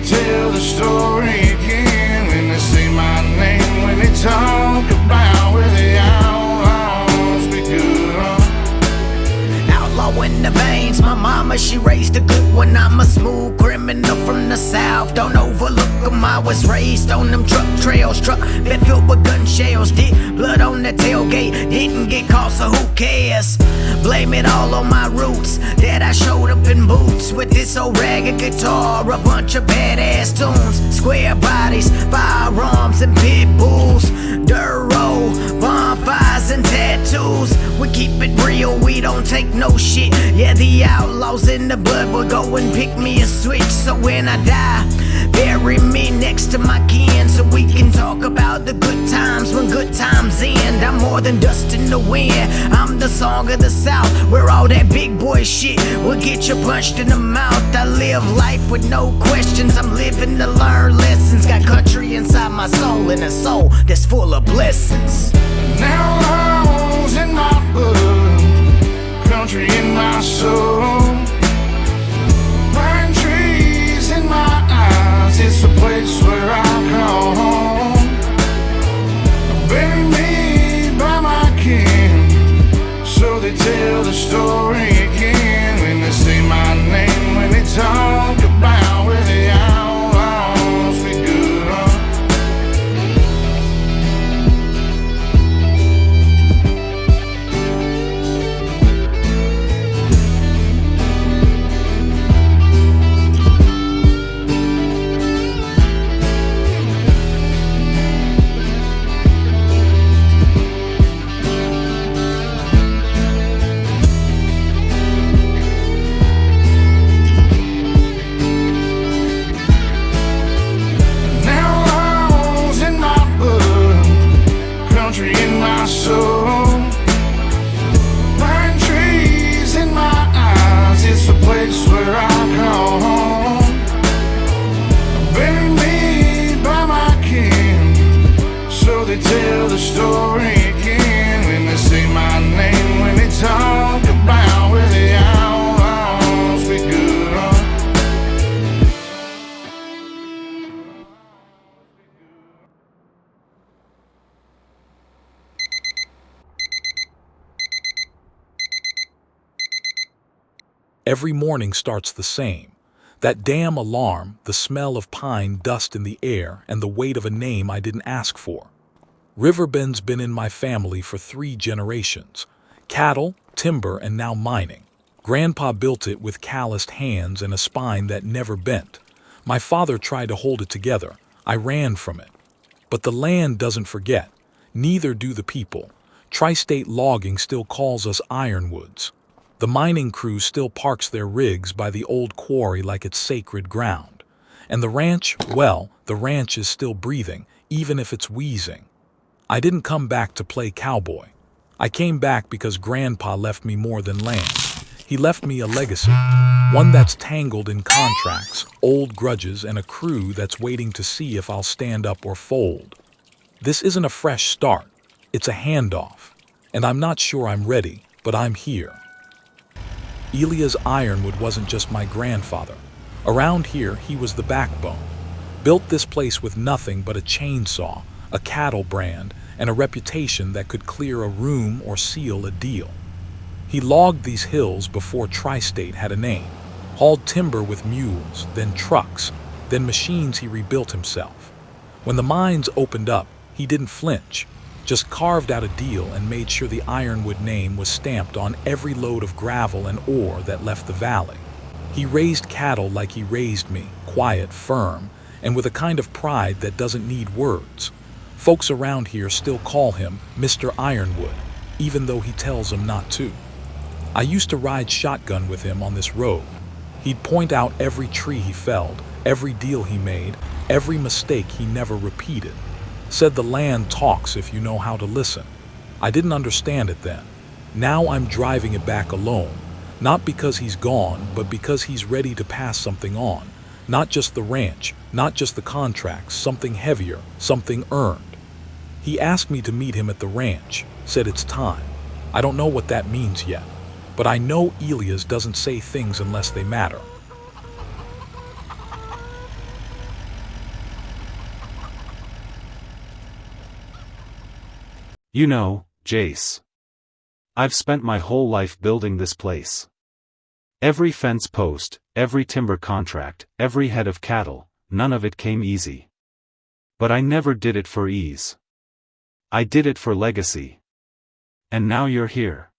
they tell the story again, when they say my name, when they talk about where the outlaws be good on. Outlaw in the veins, my mama, she raised a good one. I'm a smooth criminal from the south, don't overlook them. I was raised on them truck trails, truck bed filled with gun shells. Did blood on the tailgate, didn't get caught, so who cares? Blame it all on my roots, that I showed up in boots with this old ragged guitar, a bunch of badass tunes, square bodies, firearms and pit bulls, dirt road, bonfires and tattoos. We keep it real, we don't take no shit. Yeah, the outlaws in the blood will go and pick me a switch. So when I die, bury me next to my kin, so we can talk about the good times when good times end. I'm more than dust in the wind, I'm the song of the South, where all that big boy shit will get you punched in the mouth. I live life with no questions, I'm living to learn lessons. Got country inside my soul and a soul that's full of blessings. Now law's in my blood, country in my soul, pine trees in my eyes, it's a place where I call home. Bury me by my kin, so they tell the story again, when they say my name, when they talk about where the outlaws be good on. Every morning starts the same. That damn alarm, the smell of pine dust in the air, and the weight of a name I didn't ask for. Riverbend's been in my family for 3 generations. Cattle, timber, and now mining. Grandpa built it with calloused hands and a spine that never bent. My father tried to hold it together. I ran from it. But the land doesn't forget. Neither do the people. Tri-State Logging still calls us Ironwoods. The mining crew still parks their rigs by the old quarry like it's sacred ground. And the ranch, well, the ranch is still breathing, even if it's wheezing. I didn't come back to play cowboy. I came back because Grandpa left me more than land. He left me a legacy, one that's tangled in contracts, old grudges, and a crew that's waiting to see if I'll stand up or fold. This isn't a fresh start, it's a handoff. And I'm not sure I'm ready, but I'm here. Elias Ironwood wasn't just my grandfather. Around here, he was the backbone. Built this place with nothing but a chainsaw, a cattle brand, and a reputation that could clear a room or seal a deal. He logged these hills before Tri-State had a name, hauled timber with mules, then trucks, then machines he rebuilt himself. When the mines opened up, he didn't flinch, just carved out a deal and made sure the Ironwood name was stamped on every load of gravel and ore that left the valley. He raised cattle like he raised me, quiet, firm, and with a kind of pride that doesn't need words. Folks around here still call him Mr. Ironwood, even though he tells them not to. I used to ride shotgun with him on this road. He'd point out every tree he felled, every deal he made, every mistake he never repeated. Said the land talks if you know how to listen. I didn't understand it then. Now I'm driving it back alone, not because he's gone, but because he's ready to pass something on. Not just the ranch, not just the contracts, something heavier, something earned. He asked me to meet him at the ranch, said it's time. I don't know what that means yet, but I know Elias doesn't say things unless they matter. You know, Jace, I've spent my whole life building this place. Every fence post, every timber contract, every head of cattle, none of it came easy. But I never did it for ease. I did it for legacy. And now you're here.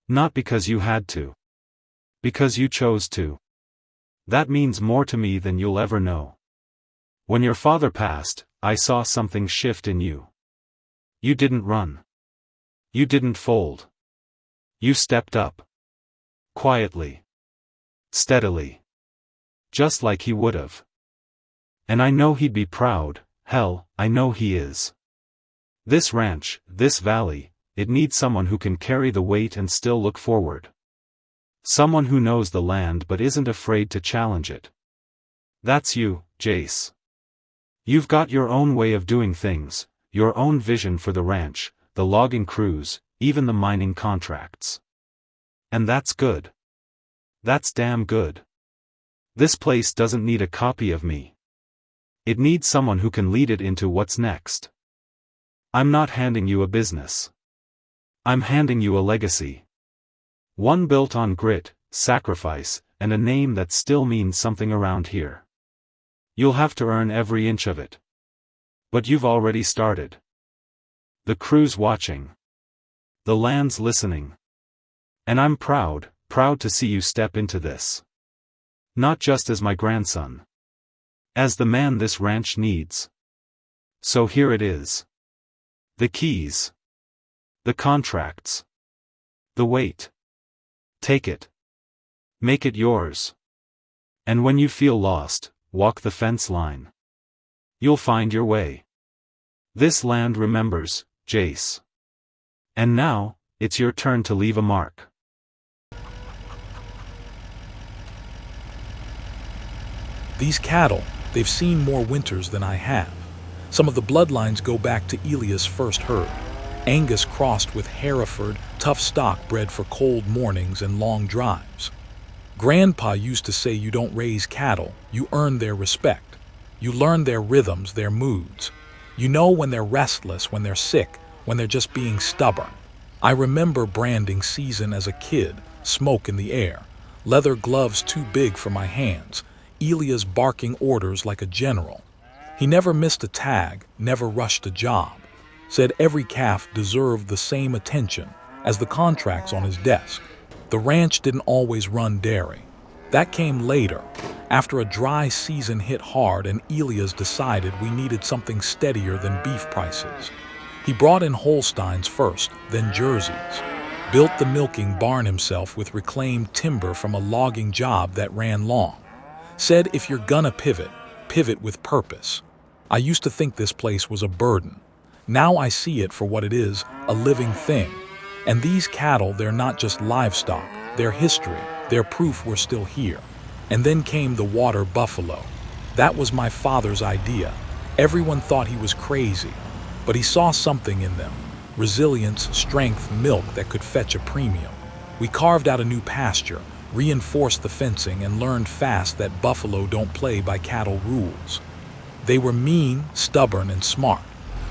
Not because you had to. Because you chose to. That means more to me than you'll ever know. When your father passed, I saw something shift in you. You didn't run. You didn't fold. You stepped up. Quietly. Steadily. Just like he would've. And I know he'd be proud, hell, I know he is. This ranch, this valley, it needs someone who can carry the weight and still look forward. Someone who knows the land but isn't afraid to challenge it. That's you, Jace. You've got your own way of doing things, your own vision for the ranch, the logging crews, even the mining contracts. And that's good. That's damn good. This place doesn't need a copy of me. It needs someone who can lead it into what's next. I'm not handing you a business. I'm handing you a legacy. One built on grit, sacrifice, and a name that still means something around here. You'll have to earn every inch of it. But you've already started. The crew's watching. The land's listening. And I'm proud to see you step into this. Not just as my grandson. As the man this ranch needs. So here it is. The keys. The contracts. The weight. Take it. Make it yours. And when you feel lost, walk the fence line. You'll find your way. This land remembers, Jace. And now, it's your turn to leave a mark. These cattle, they've seen more winters than I have. Some of the bloodlines go back to Elias' first herd. Angus crossed with Hereford, tough stock bred for cold mornings and long drives. Grandpa used to say you don't raise cattle, you earn their respect. You learn their rhythms, their moods. You know when they're restless, when they're sick, when they're just being stubborn. I remember branding season as a kid, smoke in the air, leather gloves too big for my hands, Elias barking orders like a general. He never missed a tag, never rushed a job. Said every calf deserved the same attention as the contracts on his desk. The ranch didn't always run dairy. That came later, after a dry season hit hard and Elias decided we needed something steadier than beef prices. He brought in Holsteins first, then Jerseys. Built the milking barn himself with reclaimed timber from a logging job that ran long. Said if you're gonna pivot, pivot with purpose. I used to think this place was a burden. Now I see it for what it is, a living thing. And these cattle, they're not just livestock, they're history, they're proof we're still here. And then came the water buffalo. That was my father's idea. Everyone thought he was crazy, but he saw something in them. Resilience, strength, milk that could fetch a premium. We carved out a new pasture, reinforced the fencing, and learned fast that buffalo don't play by cattle rules. They were mean, stubborn, and smart,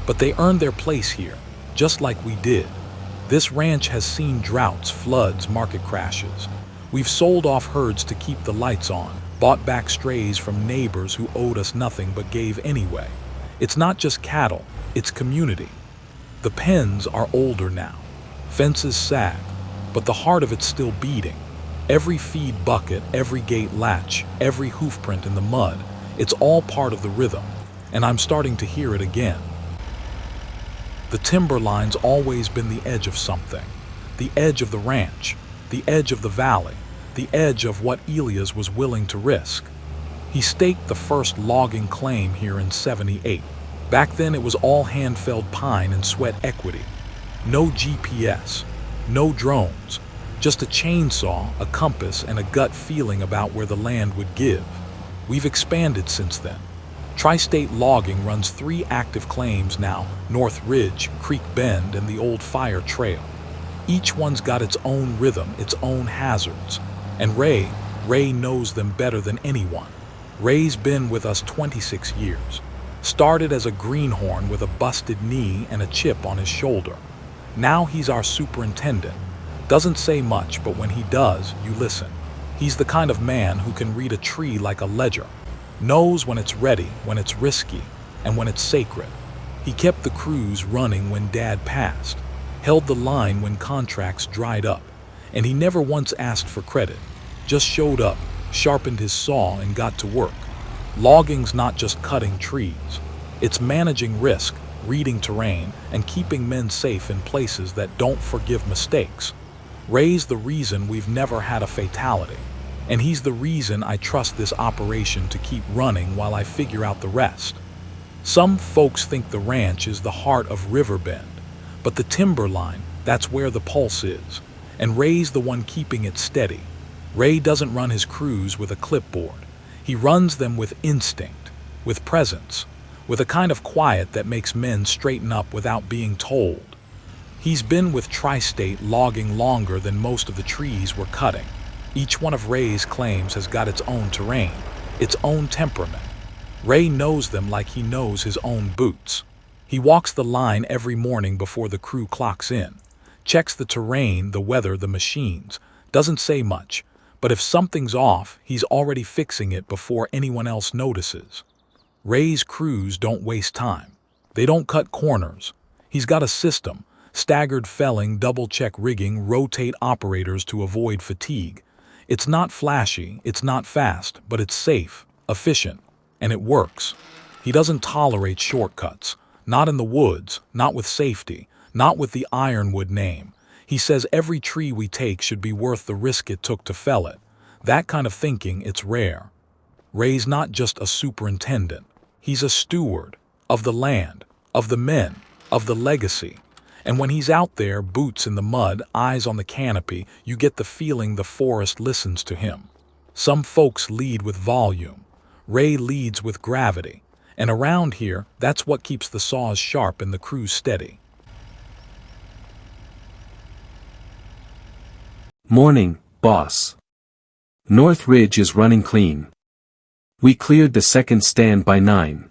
but they earned their place here, just like we did. This ranch has seen droughts, floods, market crashes. We've sold off herds to keep the lights on, bought back strays from neighbors who owed us nothing but gave anyway. It's not just cattle, it's community. The pens are older now. Fences sag, but the heart of it's still beating. Every feed bucket, every gate latch, every hoofprint in the mud, it's all part of the rhythm, and I'm starting to hear it again. The timberline's always been the edge of something. The edge of the ranch, the edge of the valley, the edge of what Elias was willing to risk. He staked the first logging claim here in '78. Back then it was all hand-felled pine and sweat equity. No GPS, no drones, just a chainsaw, a compass, and a gut feeling about where the land would give. We've expanded since then. Tri-State Logging runs 3 active claims now, North Ridge, Creek Bend, and the Old Fire Trail. Each one's got its own rhythm, its own hazards. And Ray knows them better than anyone. Ray's been with us 26 years. Started as a greenhorn with a busted knee and a chip on his shoulder. Now he's our superintendent. Doesn't say much, but when he does, you listen. He's the kind of man who can read a tree like a ledger. Knows when it's ready, when it's risky, and when it's sacred. He kept the crews running when Dad passed, held the line when contracts dried up, and he never once asked for credit. Just showed up, sharpened his saw, and got to work. Logging's not just cutting trees. It's managing risk, reading terrain, and keeping men safe in places that don't forgive mistakes. Ray's the reason we've never had a fatality, and he's the reason I trust this operation to keep running while I figure out the rest. Some folks think the ranch is the heart of Riverbend, but the timberline, that's where the pulse is, and Ray's the one keeping it steady. Ray doesn't run his crews with a clipboard. He runs them with instinct, with presence, with a kind of quiet that makes men straighten up without being told. He's been with Tri-State logging longer than most of the trees we're cutting. Each one of Ray's claims has got its own terrain, its own temperament. Ray knows them like he knows his own boots. He walks the line every morning before the crew clocks in, checks the terrain, the weather, the machines, doesn't say much, but if something's off, he's already fixing it before anyone else notices. Ray's crews don't waste time. They don't cut corners. He's got a system, staggered felling, double-check rigging, rotate operators to avoid fatigue. It's not flashy, it's not fast, but it's safe, efficient, and it works. He doesn't tolerate shortcuts, not in the woods, not with safety, not with the Ironwood name. He says every tree we take should be worth the risk it took to fell it. That kind of thinking, it's rare. Ray's not just a superintendent. He's a steward of the land, of the men, of the legacy. And when he's out there, boots in the mud, eyes on the canopy, you get the feeling the forest listens to him. Some folks lead with volume. Ray leads with gravity. And around here, that's what keeps the saws sharp and the crews steady. Morning, boss. North Ridge is running clean. We cleared the second stand by 9.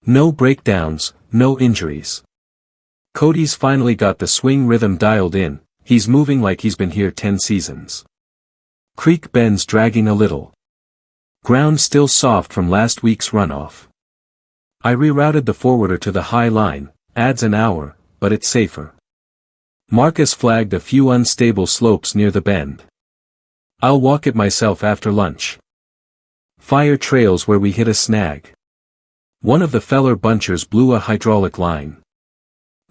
No breakdowns, no injuries. Cody's finally got the swing rhythm dialed in, he's moving like he's been here 10 seasons. Creek bend's dragging a little. Ground still soft from last week's runoff. I rerouted the forwarder to the high line, adds an hour, but it's safer. Marcus flagged a few unstable slopes near the bend. I'll walk it myself after lunch. Fire trails where we hit a snag. One of the feller bunchers blew a hydraulic line.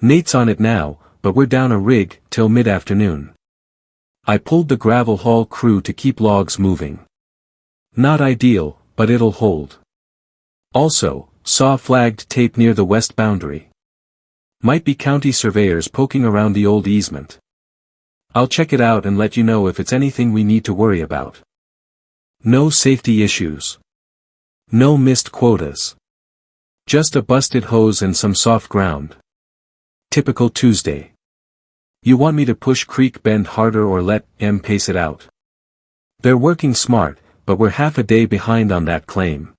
Nate's on it now, but we're down a rig till mid-afternoon. I pulled the gravel haul crew to keep logs moving. Not ideal, but it'll hold. Also, saw flagged tape near the west boundary. Might be county surveyors poking around the old easement. I'll check it out and let you know if it's anything we need to worry about. No safety issues. No missed quotas. Just a busted hose and some soft ground. Typical Tuesday. You want me to push Creek Bend harder or let M pace it out? They're working smart, but we're half a day behind on that claim.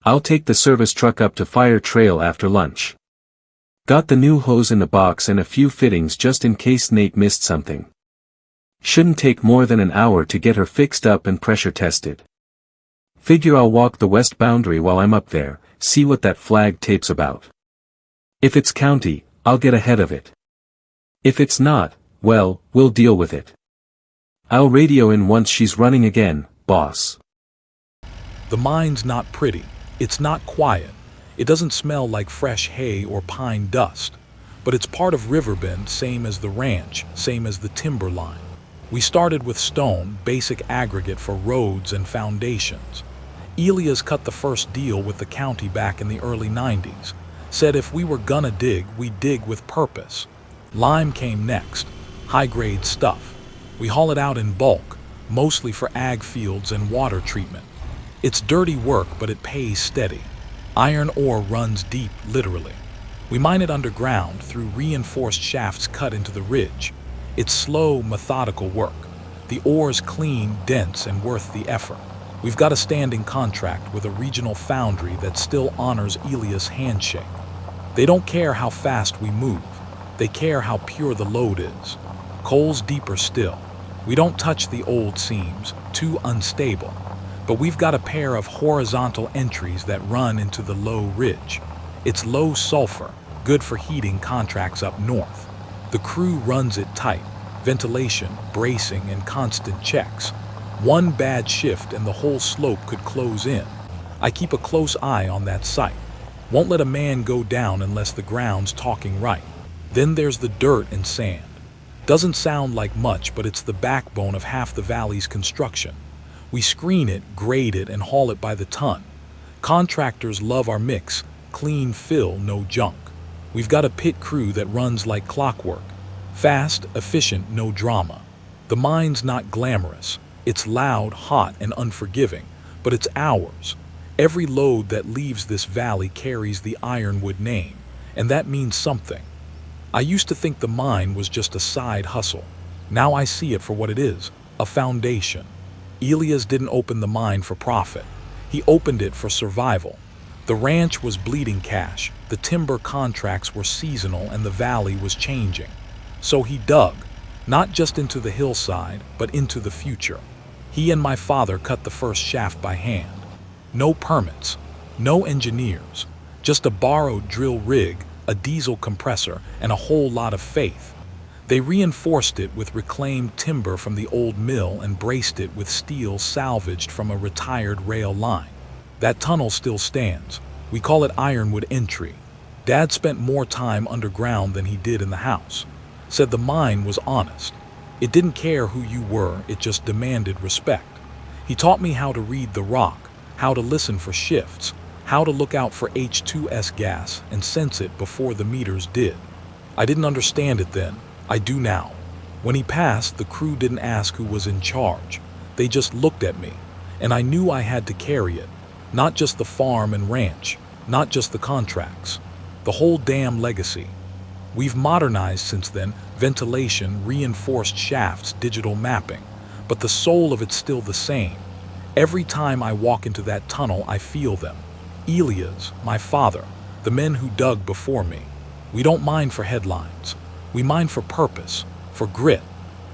I'll take the service truck up to Fire Trail after lunch. Got the new hose in the box and a few fittings just in case Nate missed something. Shouldn't take more than an hour to get her fixed up and pressure tested. Figure I'll walk the west boundary while I'm up there, see what that flag tape's about. If it's county, I'll get ahead of it. If it's not, well, we'll deal with it. I'll radio in once she's running again, boss. The mine's not pretty. It's not quiet. It doesn't smell like fresh hay or pine dust. But it's part of Riverbend, same as the ranch, same as the timberline. We started with stone, basic aggregate for roads and foundations. Elias cut the first deal with the county back in the early 90s. Said if we were gonna dig, we'd dig with purpose. Lime came next, high-grade stuff. We haul it out in bulk, mostly for ag fields and water treatment. It's dirty work, but it pays steady. Iron ore runs deep, literally. We mine it underground through reinforced shafts cut into the ridge. It's slow, methodical work. The ore's clean, dense, and worth the effort. We've got a standing contract with a regional foundry that still honors Elias' handshake. They don't care how fast we move. They care how pure the load is. Coal's deeper still. We don't touch the old seams, too unstable. But we've got a pair of horizontal entries that run into the low ridge. It's low sulfur, good for heating contracts up north. The crew runs it tight. Ventilation, bracing, and constant checks. One bad shift and the whole slope could close in. I keep a close eye on that site. Won't let a man go down unless the ground's talking right. Then there's the dirt and sand. Doesn't sound like much, but it's the backbone of half the valley's construction. We screen it, grade it, and haul it by the ton. Contractors love our mix, clean fill, no junk. We've got a pit crew that runs like clockwork. Fast, efficient, no drama. The mine's not glamorous. It's loud, hot, and unforgiving, but it's ours. Every load that leaves this valley carries the Ironwood name, and that means something. I used to think the mine was just a side hustle. Now I see it for what it is, a foundation. Elias didn't open the mine for profit. He opened it for survival. The ranch was bleeding cash, the timber contracts were seasonal, and the valley was changing. So he dug, not just into the hillside, but into the future. He and my father cut the first shaft by hand. No permits, no engineers, just a borrowed drill rig, a diesel compressor, and a whole lot of faith. They reinforced it with reclaimed timber from the old mill and braced it with steel salvaged from a retired rail line. That tunnel still stands. We call it Ironwood Entry. Dad spent more time underground than he did in the house. Said the mine was honest. It didn't care who you were, it just demanded respect. He taught me how to read the rock, how to listen for shifts, how to look out for H2S gas and sense it before the meters did. I didn't understand it then. I do now. When he passed, the crew didn't ask who was in charge. They just looked at me, and I knew I had to carry it. Not just the farm and ranch, not just the contracts. The whole damn legacy. We've modernized since then, ventilation, reinforced shafts, digital mapping, but the soul of it's still the same. Every time I walk into that tunnel, I feel them. Elias, my father, the men who dug before me. We don't mine for headlines. We mine for purpose, for grit,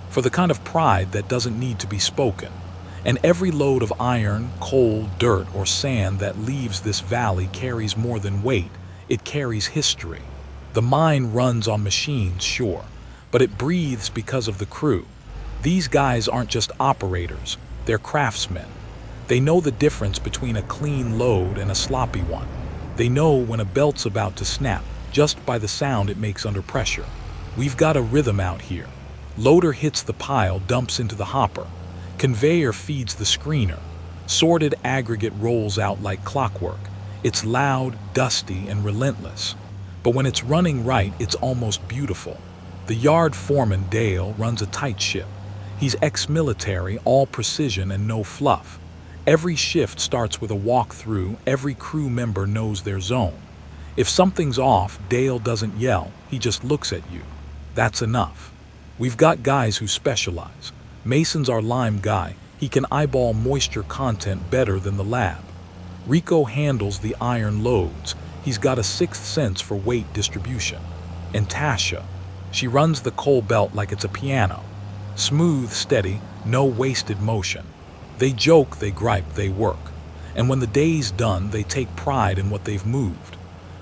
for the kind of pride that doesn't need to be spoken. And every load of iron, coal, dirt, or sand that leaves this valley carries more than weight. It carries history. The mine runs on machines, sure, but it breathes because of the crew. These guys aren't just operators, they're craftsmen. They know the difference between a clean load and a sloppy one. They know when a belt's about to snap, just by the sound it makes under pressure. We've got a rhythm out here. Loader hits the pile, dumps into the hopper. Conveyor feeds the screener. Sorted aggregate rolls out like clockwork. It's loud, dusty, and relentless. But when it's running right, it's almost beautiful. The yard foreman, Dale, runs a tight ship. He's ex-military, all precision and no fluff. Every shift starts with a walk-through. Every crew member knows their zone. If something's off, Dale doesn't yell. He just looks at you. That's enough. We've got guys who specialize. Mason's our lime guy. He can eyeball moisture content better than the lab. Rico handles the iron loads. He's got a sixth sense for weight distribution. And Tasha, she runs the coal belt like it's a piano. Smooth, steady, no wasted motion. They joke, they gripe, they work. And when the day's done, they take pride in what they've moved.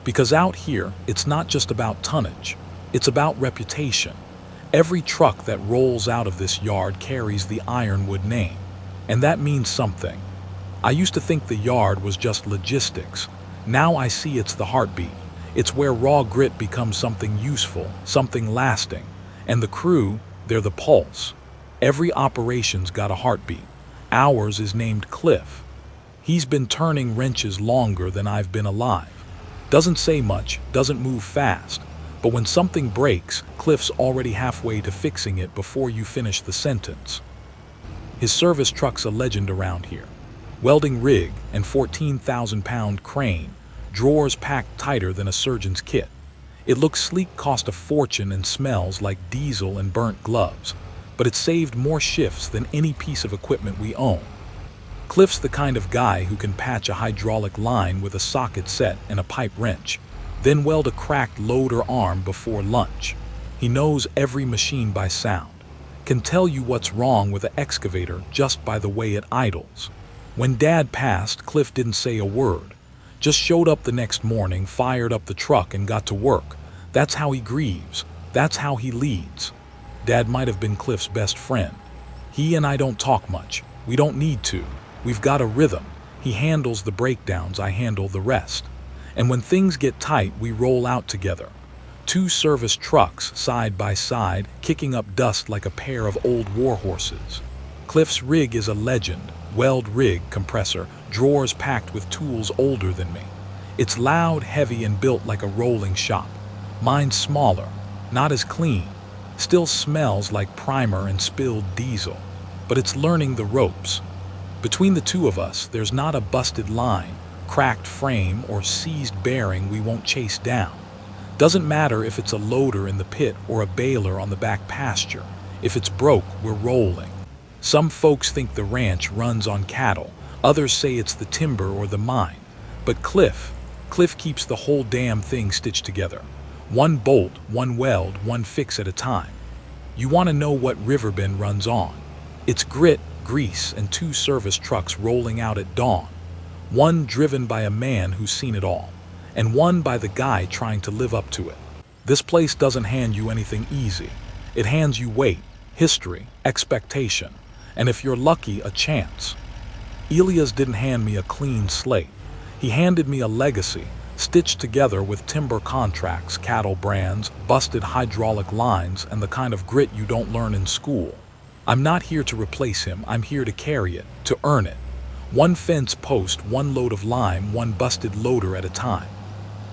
Because out here, it's not just about tonnage. It's about reputation. Every truck that rolls out of this yard carries the Ironwood name. And that means something. I used to think the yard was just logistics. Now I see it's the heartbeat. It's where raw grit becomes something useful, something lasting. And the crew, they're the pulse. Every operation's got a heartbeat. Ours is named Cliff. He's been turning wrenches longer than I've been alive. Doesn't say much, doesn't move fast. But when something breaks, Cliff's already halfway to fixing it before you finish the sentence. His service truck's a legend around here. Welding rig and 14,000-pound crane, drawers packed tighter than a surgeon's kit. It looks sleek, cost a fortune, and smells like diesel and burnt gloves. But it saved more shifts than any piece of equipment we own. Cliff's the kind of guy who can patch a hydraulic line with a socket set and a pipe wrench, then weld a cracked loader arm before lunch. He knows every machine by sound, can tell you what's wrong with an excavator just by the way it idles. When Dad passed, Cliff didn't say a word, just showed up the next morning, fired up the truck, and got to work. That's how he grieves. That's how he leads. Dad might have been Cliff's best friend. He and I don't talk much. We don't need to. We've got a rhythm. He handles the breakdowns, I handle the rest. And when things get tight, we roll out together. 2 service trucks side by side, kicking up dust like a pair of old war horses. Cliff's rig is a legend. Weld rig, compressor, drawers packed with tools older than me. It's loud, heavy, and built like a rolling shop. Mine's smaller, not as clean, still smells like primer and spilled diesel, but it's learning the ropes. Between the two of us, there's not a busted line, cracked frame, or seized bearing we won't chase down. Doesn't matter if it's a loader in the pit or a baler on the back pasture. If it's broke, we're rolling. Some folks think the ranch runs on cattle, others say it's the timber or the mine. But Cliff keeps the whole damn thing stitched together. One bolt, one weld, one fix at a time. You want to know what Riverbend runs on? It's grit, grease, and 2 service trucks rolling out at dawn. One driven by a man who's seen it all, and one by the guy trying to live up to it. This place doesn't hand you anything easy. It hands you weight, history, expectation, and if you're lucky, a chance. Elias didn't hand me a clean slate. He handed me a legacy, stitched together with timber contracts, cattle brands, busted hydraulic lines, and the kind of grit you don't learn in school. I'm not here to replace him, I'm here to carry it, to earn it. 1 fence post, 1 load of lime, 1 busted loader at a time.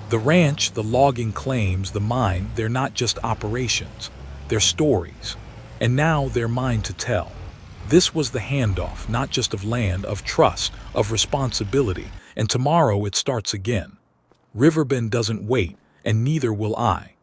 The ranch, the logging claims, the mine, they're not just operations, they're stories. And now they're mine to tell. This was the handoff, not just of land, of trust, of responsibility, and tomorrow it starts again. Riverbend doesn't wait, and neither will I.